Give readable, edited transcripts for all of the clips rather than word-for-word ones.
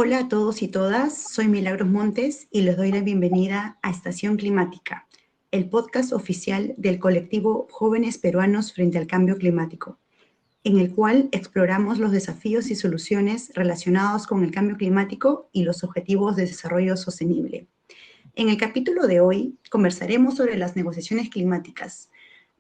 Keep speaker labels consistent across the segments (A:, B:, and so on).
A: Hola a todos y todas, soy Milagros Montes y les doy la bienvenida a Estación Climática, el podcast oficial del colectivo Jóvenes Peruanos frente al Cambio Climático, en el cual exploramos los desafíos y soluciones relacionados con el cambio climático y los objetivos de desarrollo sostenible. En el capítulo de hoy conversaremos sobre las negociaciones climáticas.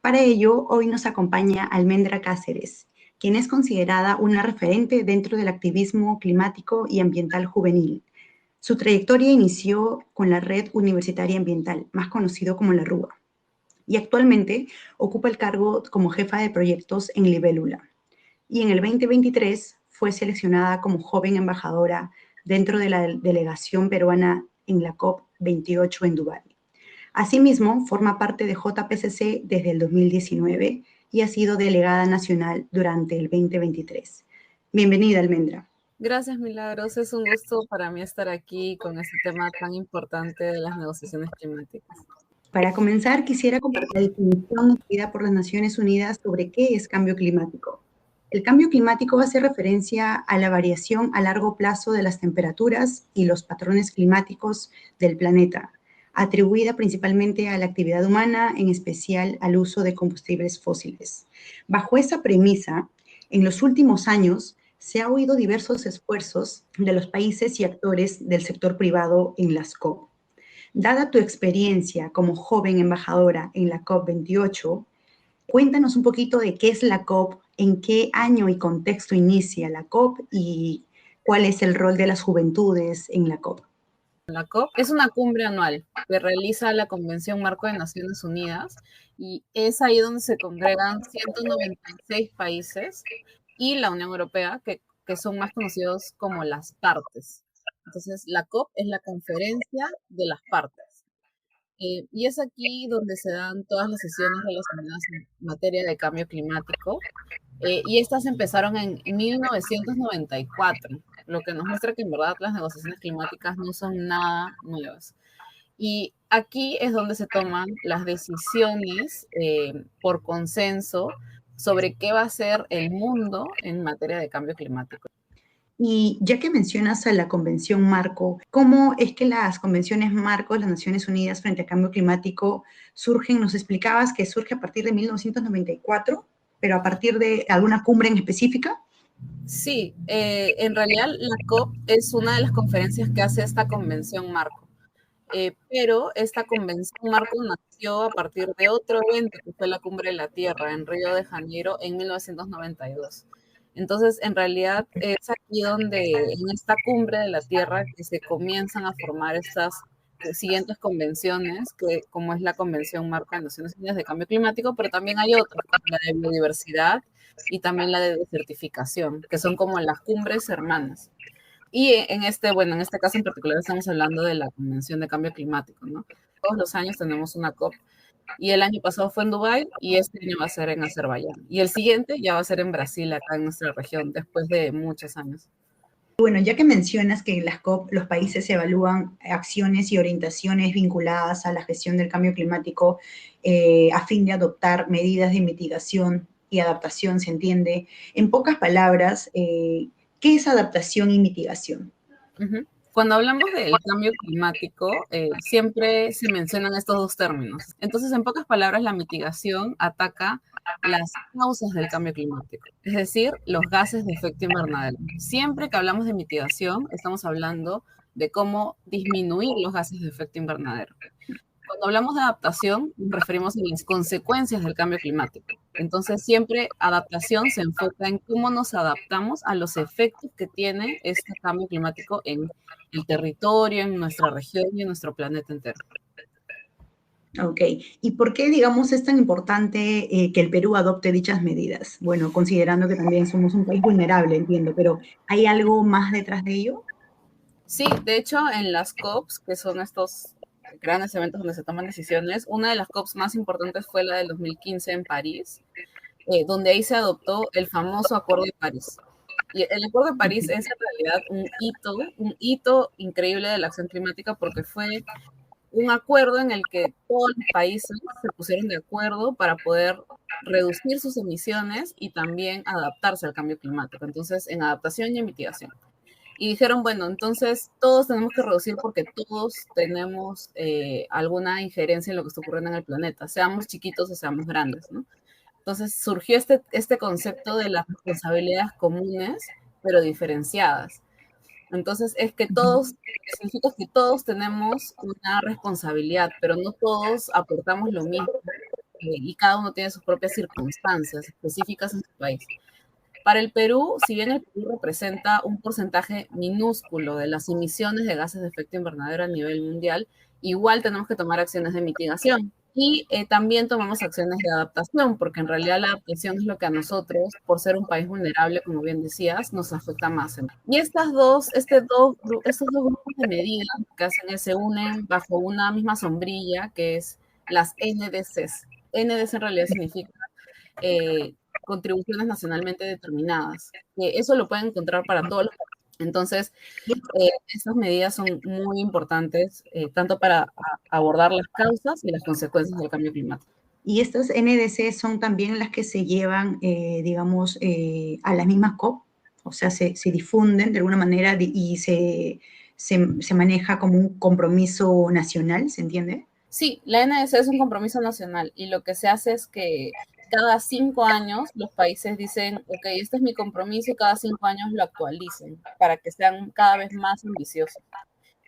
A: Para ello, hoy nos acompaña Almendra Cáceres, quien es considerada una referente dentro del activismo climático y ambiental juvenil. Su trayectoria inició con la Red Universitaria Ambiental, más conocido como la RUA, y actualmente ocupa el cargo como jefa de proyectos en Libélula. Y en el 2023 fue seleccionada como joven embajadora dentro de la delegación peruana en la COP28 en Dubái. Asimismo, forma parte de JPCC desde el 2019 y ha sido delegada nacional durante el 2023. Bienvenida, Almendra.
B: Gracias, Milagros. Es un gusto para mí estar aquí con este tema tan importante de las negociaciones climáticas.
A: Para comenzar, quisiera compartir la definición emitida por las Naciones Unidas sobre qué es cambio climático. El cambio climático hace referencia a la variación a largo plazo de las temperaturas y los patrones climáticos del planeta, atribuida principalmente a la actividad humana, en especial al uso de combustibles fósiles. Bajo esa premisa, en los últimos años se han oído diversos esfuerzos de los países y actores del sector privado en las COP. Dada tu experiencia como joven embajadora en la COP28, cuéntanos un poquito de qué es la COP, en qué año y contexto inicia la COP y cuál es el rol de las juventudes en la COP.
B: La COP es una cumbre anual que realiza la Convención Marco de Naciones Unidas y es ahí donde se congregan 196 países y la Unión Europea, que son más conocidos como las partes. Entonces, la COP es la conferencia de las partes. Y es aquí donde se dan todas las sesiones relacionadas en materia de cambio climático. Y estas empezaron en 1994, lo que nos muestra que en verdad las negociaciones climáticas no son nada nuevas. Y aquí es donde se toman las decisiones por consenso sobre qué va a ser el mundo en materia de cambio climático.
A: Y ya que mencionas a la Convención Marco, ¿cómo es que las convenciones Marco de las Naciones Unidas frente al cambio climático surgen? Nos explicabas que surge a partir de 1994, pero a partir de alguna cumbre en específica.
B: Sí, en realidad la COP es una de las conferencias que hace esta convención marco, pero esta convención marco nació a partir de otro evento que fue la Cumbre de la Tierra en Río de Janeiro en 1992. Entonces, en realidad es aquí donde en esta Cumbre de la Tierra que se comienzan a formar estas siguientes convenciones, que como es la Convención Marco de Naciones Unidas de Cambio Climático, pero también hay otras, como la de biodiversidad y también la de desertificación, que son como las cumbres hermanas. Y en este caso en particular estamos hablando de la Convención de Cambio Climático, ¿no? Todos los años tenemos una COP y el año pasado fue en Dubái y este año va a ser en Azerbaiyán. Y el siguiente ya va a ser en Brasil, acá en nuestra región, después de muchos años.
A: Bueno, ya que mencionas que en las COP los países evalúan acciones y orientaciones vinculadas a la gestión del cambio climático a fin de adoptar medidas de mitigación y adaptación, se entiende. En pocas palabras, ¿qué es adaptación y mitigación?
B: Cuando hablamos del cambio climático, siempre se mencionan estos dos términos. Entonces, en pocas palabras, la mitigación ataca las causas del cambio climático, es decir, los gases de efecto invernadero. Siempre que hablamos de mitigación, estamos hablando de cómo disminuir los gases de efecto invernadero. Cuando hablamos de adaptación, nos referimos a las consecuencias del cambio climático. Entonces, siempre adaptación se enfoca en cómo nos adaptamos a los efectos que tiene este cambio climático en el territorio, en nuestra región y en nuestro planeta entero.
A: Ok, ¿y por qué, digamos, es tan importante que el Perú adopte dichas medidas? Bueno, considerando que también somos un país vulnerable, entiendo, pero ¿hay algo más detrás de ello?
B: Sí, de hecho, en las COPs, que son estos grandes eventos donde se toman decisiones, una de las COPs más importantes fue la del 2015 en París, donde ahí se adoptó el famoso Acuerdo de París. Y el Acuerdo de París es en realidad un hito increíble de la acción climática porque fue un acuerdo en el que todos los países se pusieron de acuerdo para poder reducir sus emisiones y también adaptarse al cambio climático. Entonces, en adaptación y en mitigación. Y dijeron, bueno, entonces todos tenemos que reducir porque todos tenemos alguna injerencia en lo que está ocurriendo en el planeta, seamos chiquitos o seamos grandes, ¿no? Entonces surgió este concepto de las responsabilidades comunes, pero diferenciadas. Entonces es que todos, significa que todos tenemos una responsabilidad, pero no todos aportamos lo mismo y cada uno tiene sus propias circunstancias específicas en su país. Para el Perú, si bien el Perú representa un porcentaje minúsculo de las emisiones de gases de efecto invernadero a nivel mundial, igual tenemos que tomar acciones de mitigación. Y también tomamos acciones de adaptación, porque en realidad la adaptación es lo que a nosotros, por ser un país vulnerable, como bien decías, nos afecta más. Y estos dos grupos de medidas que hacen es, se unen bajo una misma sombrilla, que es las NDCs. NDC en realidad significa eh, contribuciones nacionalmente determinadas. Eso lo pueden encontrar para todos los países. Entonces, estas medidas son muy importantes, tanto para abordar las causas y las consecuencias del cambio climático.
A: Y estas NDC son también las que se llevan, digamos, a las mismas COP, o sea, se difunden de alguna manera y se maneja como un compromiso nacional, ¿se entiende?
B: Sí, la NDC es un compromiso nacional y lo que se hace es que cada 5 años los países dicen, ok, este es mi compromiso y cada 5 años lo actualicen para que sean cada vez más ambiciosos.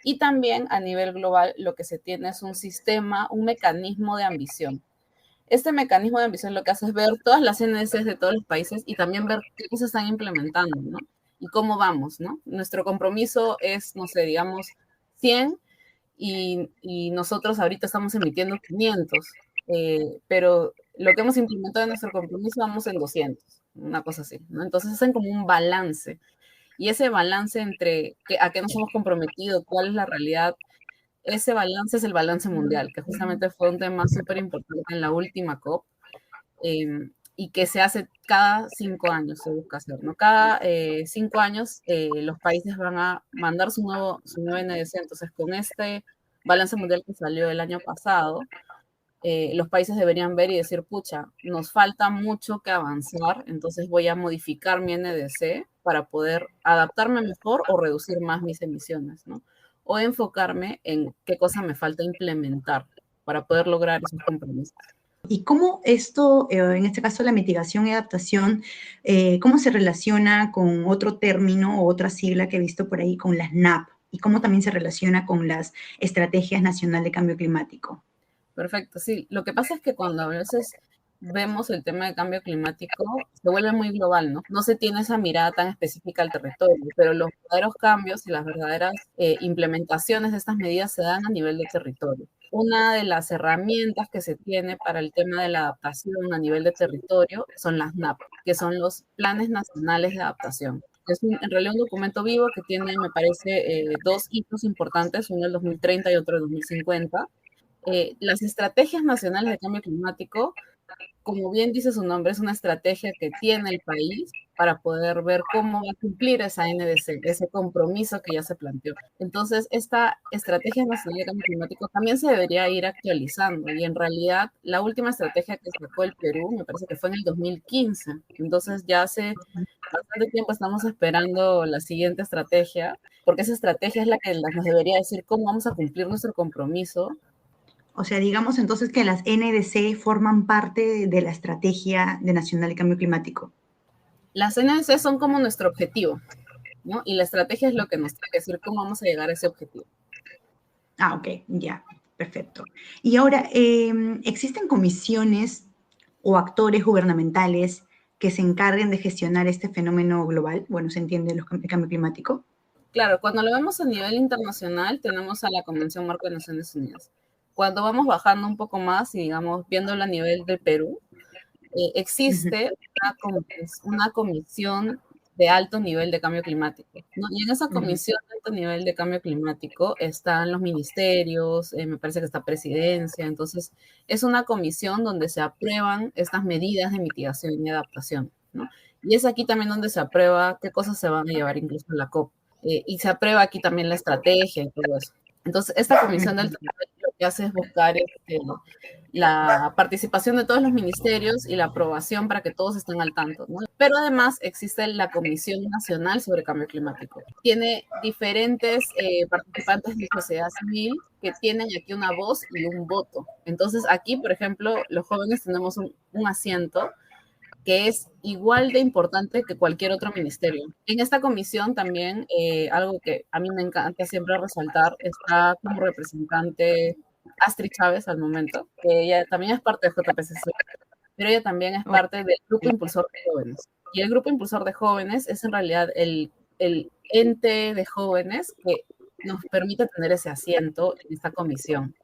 B: Y también a nivel global lo que se tiene es un sistema, un mecanismo de ambición. Este mecanismo de ambición lo que hace es ver todas las NDCs de todos los países y también ver qué se están implementando, ¿no? Y cómo vamos, ¿no? Nuestro compromiso es, no sé, digamos, 100 y nosotros ahorita estamos emitiendo 500, pero lo que hemos implementado en nuestro compromiso vamos en 200, una cosa así, ¿no? Entonces hacen como un balance y ese balance entre a qué nos hemos comprometido, cuál es la realidad, ese balance es el balance mundial, que justamente fue un tema súper importante en la última COP y que se hace cada 5 años, se busca hacer, ¿no? Cada 5 años los países van a mandar su nuevo NDC, entonces con este balance mundial que salió el año pasado, los países deberían ver y decir, pucha, nos falta mucho que avanzar, entonces voy a modificar mi NDC para poder adaptarme mejor o reducir más mis emisiones, ¿no? O enfocarme en qué cosa me falta implementar para poder lograr esos compromisos.
A: ¿Y cómo esto, en este caso la mitigación y adaptación, cómo se relaciona con otro término o otra sigla que he visto por ahí, con las NAP? ¿Y cómo también se relaciona con las estrategias nacionales de cambio climático?
B: Perfecto, sí. Lo que pasa es que cuando a veces vemos el tema de cambio climático, se vuelve muy global, ¿no? No se tiene esa mirada tan específica al territorio, pero los verdaderos cambios y las verdaderas implementaciones de estas medidas se dan a nivel de territorio. Una de las herramientas que se tiene para el tema de la adaptación a nivel de territorio son las NAP, que son los Planes Nacionales de Adaptación. Es en realidad un documento vivo que tiene, me parece, dos hitos importantes, uno del 2030 y otro del 2050. Las estrategias nacionales de cambio climático, como bien dice su nombre, es una estrategia que tiene el país para poder ver cómo va a cumplir esa NDC, ese compromiso que ya se planteó. Entonces, esta estrategia nacional de cambio climático también se debería ir actualizando y en realidad la última estrategia que sacó el Perú, me parece que fue en el 2015. Entonces, ya hace bastante tiempo estamos esperando la siguiente estrategia, porque esa estrategia es la que nos debería decir cómo vamos a cumplir nuestro compromiso.
A: O sea, digamos entonces que las NDC forman parte de la estrategia de nacional de cambio climático.
B: Las NDC son como nuestro objetivo, ¿no? Y la estrategia es lo que nos tiene que decir cómo vamos a llegar a ese objetivo.
A: Ah, ok, ya, perfecto. Y ahora, ¿existen comisiones o actores gubernamentales que se encarguen de gestionar este fenómeno global? Bueno, se entiende el cambio climático.
B: Claro, cuando lo vemos a nivel internacional, tenemos a la Convención Marco de Naciones Unidas. Cuando vamos bajando un poco más y, digamos, viéndolo a nivel de Perú, existe una comisión de alto nivel de cambio climático, ¿no? Y en esa comisión de alto nivel de cambio climático están los ministerios, me parece que está presidencia, entonces es una comisión donde se aprueban estas medidas de mitigación y adaptación, ¿no? Y es aquí también donde se aprueba qué cosas se van a llevar incluso a la COP. Y se aprueba aquí también la estrategia y todo eso. Entonces, esta comisión de alto nivel que hace es buscar la participación de todos los ministerios y la aprobación para que todos estén al tanto, ¿no? Pero además existe la Comisión Nacional sobre Cambio Climático. Tiene diferentes participantes de sociedad civil que tienen aquí una voz y un voto. Entonces aquí, por ejemplo, los jóvenes tenemos un asiento que es igual de importante que cualquier otro ministerio. En esta comisión también, algo que a mí me encanta siempre resaltar, está como representante Astrid Chávez al momento, que ella también es parte de JPCC, pero ella también es parte del Grupo Impulsor de Jóvenes. Y el Grupo Impulsor de Jóvenes es en realidad el ente de jóvenes que nos permite tener ese asiento en esta comisión.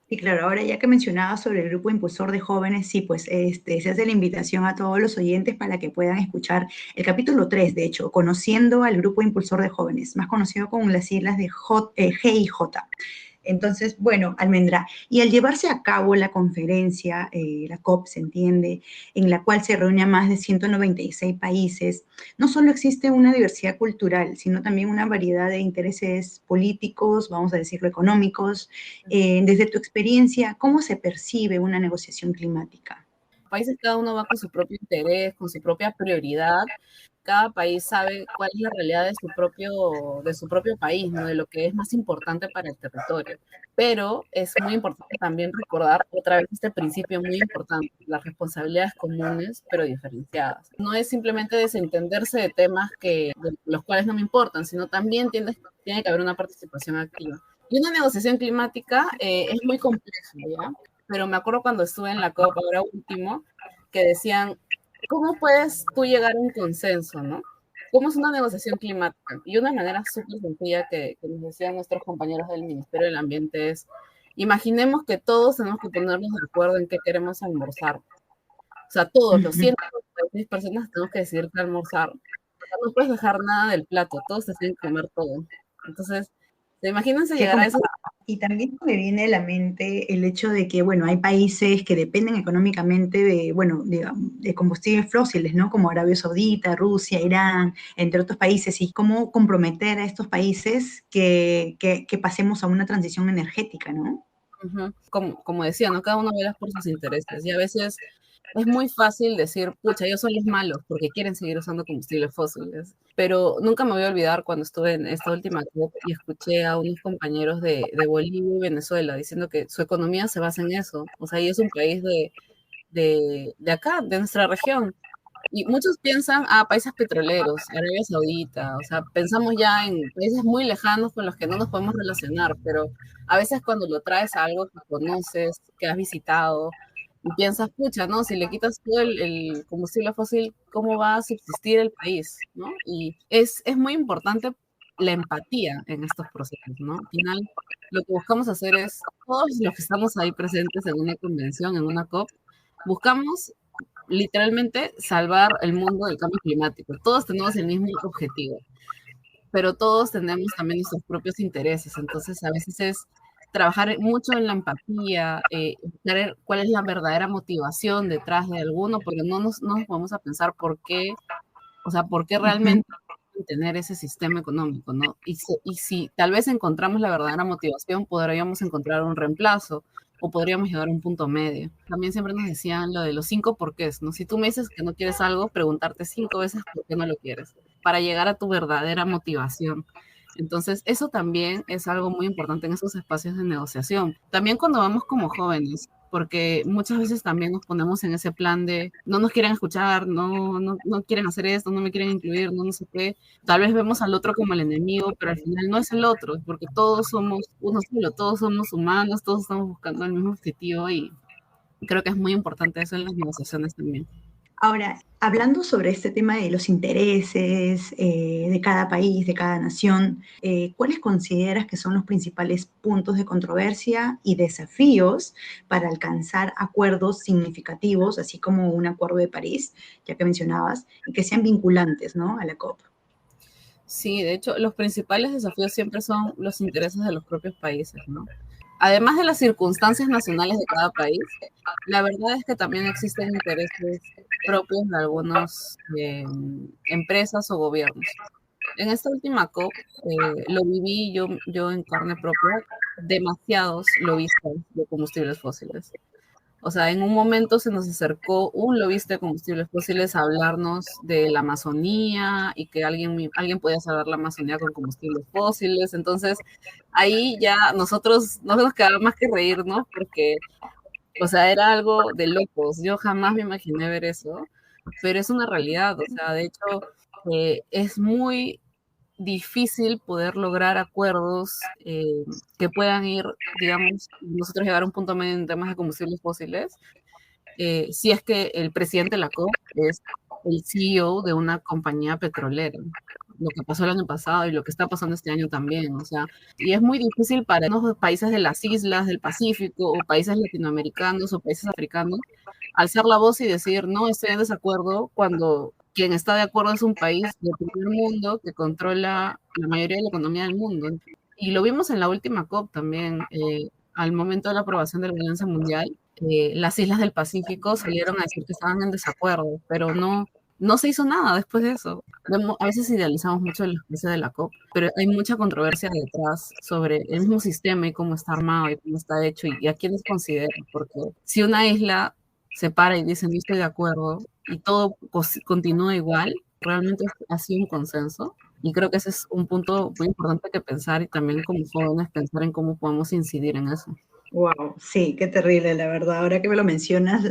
A: Y claro, ahora ya que mencionaba sobre el grupo impulsor de jóvenes, sí, pues se hace la invitación a todos los oyentes para que puedan escuchar el capítulo 3, de hecho, conociendo al grupo impulsor de jóvenes, más conocido con las siglas de GIJ. Entonces, bueno, Almendra, y al llevarse a cabo la conferencia, la COP, se entiende, en la cual se reúne a más de 196 países, no solo existe una diversidad cultural, sino también una variedad de intereses políticos, vamos a decirlo, económicos. Desde tu experiencia, ¿cómo se percibe una negociación climática?
B: Países cada uno va con su propio interés, con su propia prioridad. Cada país sabe cuál es la realidad de su propio país, ¿no? De lo que es más importante para el territorio. Pero es muy importante también recordar otra vez este principio muy importante, las responsabilidades comunes pero diferenciadas. No es simplemente desentenderse de temas de los cuales no me importan, sino también tiene que haber una participación activa. Y una negociación climática es muy compleja, ¿ya? Pero me acuerdo cuando estuve en la COP, ahora último, que decían, ¿cómo puedes tú llegar a un consenso, no? ¿Cómo es una negociación climática? Y una manera súper sencilla que nos decían nuestros compañeros del Ministerio del Ambiente es, imaginemos que todos tenemos que ponernos de acuerdo en qué queremos almorzar. O sea, todos los 146 personas tenemos que decidir qué almorzar. O sea, no puedes dejar nada del plato, todos se tienen que comer todo. Entonces, imagínense llegar a eso.
A: Y también me viene a la mente el hecho de que, bueno, hay países que dependen económicamente de, bueno, de combustibles fósiles, ¿no? Como Arabia Saudita, Rusia, Irán, entre otros países, y cómo comprometer a estos países que pasemos a una transición energética, ¿no?
B: Como decía, ¿no? Cada uno vela por sus intereses y a veces es muy fácil decir, pucha, ellos son los malos porque quieren seguir usando combustibles fósiles. Pero nunca me voy a olvidar cuando estuve en esta última COP y escuché a unos compañeros de Bolivia y Venezuela diciendo que su economía se basa en eso. O sea, y es un país de acá, de nuestra región. Y muchos piensan, países petroleros, Arabia Saudita, o sea, pensamos ya en países muy lejanos con los que no nos podemos relacionar, pero a veces cuando lo traes a algo que conoces, que has visitado, y piensas, pucha, ¿no? Si le quitas todo el combustible fósil, ¿cómo va a subsistir el país, ¿no? Y es muy importante la empatía en estos procesos, ¿no? Al final, lo que buscamos hacer es, todos los que estamos ahí presentes en una convención, en una COP, buscamos literalmente salvar el mundo del cambio climático. Todos tenemos el mismo objetivo, pero todos tenemos también nuestros propios intereses. Entonces, a veces es trabajar mucho en la empatía, ver cuál es la verdadera motivación detrás de alguno, porque no nos vamos a pensar por qué, o sea, por qué realmente tener ese sistema económico, ¿no? Y si tal vez encontramos la verdadera motivación, podríamos encontrar un reemplazo o podríamos llegar a un punto medio. También siempre nos decían lo de los 5 porqués, ¿no? Si tú me dices que no quieres algo, preguntarte 5 veces por qué no lo quieres, para llegar a tu verdadera motivación. Entonces, eso también es algo muy importante en esos espacios de negociación. También cuando vamos como jóvenes, porque muchas veces también nos ponemos en ese plan de no nos quieren escuchar, no quieren hacer esto, no me quieren incluir, no sé qué. Tal vez vemos al otro como el enemigo, pero al final no es el otro, porque todos somos uno solo, todos somos humanos, todos estamos buscando el mismo objetivo y creo que es muy importante eso en las negociaciones también.
A: Ahora, hablando sobre este tema de los intereses de cada país, de cada nación, ¿cuáles consideras que son los principales puntos de controversia y desafíos para alcanzar acuerdos significativos, así como un acuerdo de París, ya que mencionabas, y que sean vinculantes, ¿no?, a la COP?
B: Sí, de hecho, los principales desafíos siempre son los intereses de los propios países, ¿no? Además de las circunstancias nacionales de cada país, la verdad es que también existen intereses propios de algunas empresas o gobiernos. En esta última COP lo viví yo en carne propia. demasiados lobistas de combustibles fósiles. O sea, en un momento se nos acercó un lobista de combustibles fósiles a hablarnos de la Amazonía y que alguien podía salvar la Amazonía con combustibles fósiles. Entonces, ahí ya nosotros no nos quedaba más que reírnos porque, o sea, era algo de locos. Yo jamás me imaginé ver eso, pero es una realidad. O sea, de hecho, es muy difícil poder lograr acuerdos que puedan ir, digamos, nosotros llegar a un punto medio en temas de combustibles fósiles, si es que el presidente de la COP es el CEO de una compañía petrolera, lo que pasó el año pasado y lo que está pasando este año también, o sea, y es muy difícil para los países de las islas del Pacífico o países latinoamericanos o países africanos alzar la voz y decir, no, estoy en desacuerdo cuando quien está de acuerdo es un país del primer mundo que controla la mayoría de la economía del mundo. Y lo vimos en la última COP también, al momento de la aprobación de la Alianza Mundial, las islas del Pacífico salieron a decir que estaban en desacuerdo, pero no se hizo nada después de eso. A veces idealizamos mucho los países de la COP, pero hay mucha controversia detrás sobre el mismo sistema y cómo está armado y cómo está hecho y a quiénes consideran, porque si una isla se para y dice no estoy de acuerdo y todo continúa igual, realmente ha sido un consenso. Y creo que ese es un punto muy importante que pensar y también como jóvenes pensar en cómo podemos incidir en eso.
A: Wow, sí, qué terrible, la verdad. Ahora que me lo mencionas,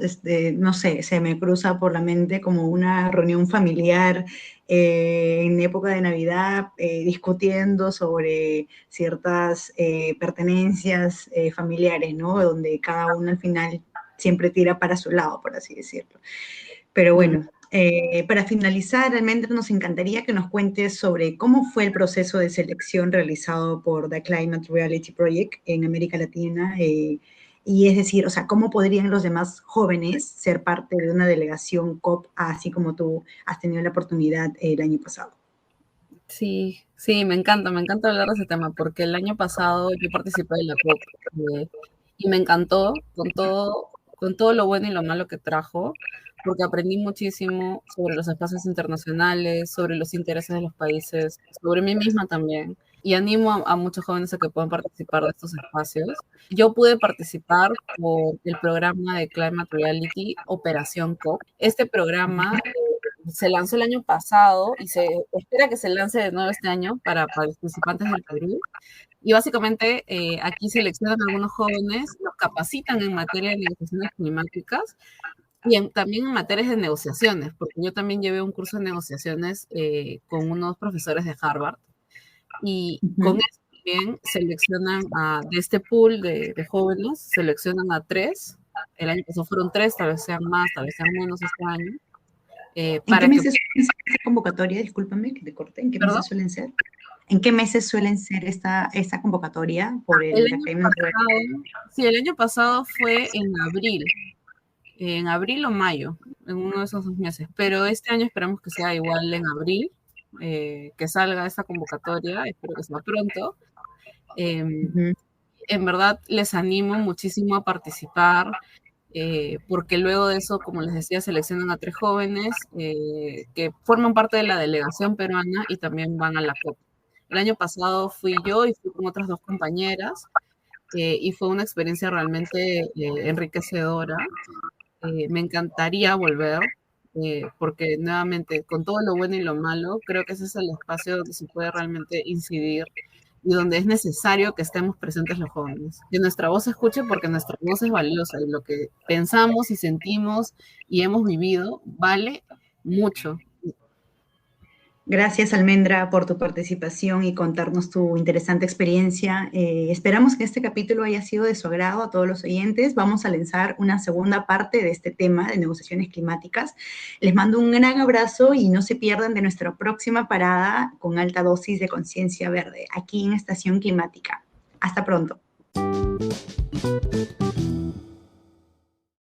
A: no sé, se me cruza por la mente como una reunión familiar en época de Navidad, discutiendo sobre ciertas pertenencias familiares, ¿no? Donde cada uno al final siempre tira para su lado, por así decirlo. Pero bueno, para finalizar, realmente nos encantaría que nos cuentes sobre cómo fue el proceso de selección realizado por The Climate Reality Project en América Latina. Y es decir, o sea, ¿cómo podrían los demás jóvenes ser parte de una delegación COP, así como tú has tenido la oportunidad el año pasado?
B: Sí, sí, me encanta hablar de ese tema, porque el año pasado yo participé de la COP y me encantó con todo lo bueno y lo malo que trajo, porque aprendí muchísimo sobre los espacios internacionales, sobre los intereses de los países, sobre mí misma también. Y animo a muchos jóvenes a que puedan participar de estos espacios. Yo pude participar por el programa de Climate Reality Operación COP. Este programa se lanzó el año pasado y se espera que se lance de nuevo este año para participantes del Perú. Y básicamente aquí seleccionan a algunos jóvenes, los capacitan en materia de negociaciones climáticas y también en materias de negociaciones, porque yo también llevé un curso de negociaciones con unos profesores de Harvard y con eso también seleccionan de este pool de jóvenes, seleccionan a 3. El año pasado fueron 3, tal vez sean más, tal vez sean menos este año.
A: ¿En qué meses suelen ser esta convocatoria? Discúlpame que te corte. ¿En qué meses suelen ser? ¿En qué meses suelen ser esta convocatoria por el
B: Sí, el año pasado fue en abril o mayo, en uno de esos 2 meses, pero este año esperamos que sea igual en abril, que salga esta convocatoria, espero que sea pronto. En verdad les animo muchísimo a participar, porque luego de eso, como les decía, seleccionan a 3 jóvenes que forman parte de la delegación peruana y también van a la COP. El año pasado fui yo y fui con otras 2 compañeras y fue una experiencia realmente enriquecedora. Me encantaría volver porque nuevamente, con todo lo bueno y lo malo, creo que ese es el espacio donde se puede realmente incidir y donde es necesario que estemos presentes los jóvenes, que nuestra voz se escuche porque nuestra voz es valiosa y lo que pensamos y sentimos y hemos vivido vale mucho.
A: Gracias, Almendra, por tu participación y contarnos tu interesante experiencia. Esperamos que este capítulo haya sido de su agrado a todos los oyentes. Vamos a lanzar una segunda parte de este tema de negociaciones climáticas. Les mando un gran abrazo y no se pierdan de nuestra próxima parada con alta dosis de conciencia verde, aquí en Estación Climática. Hasta pronto.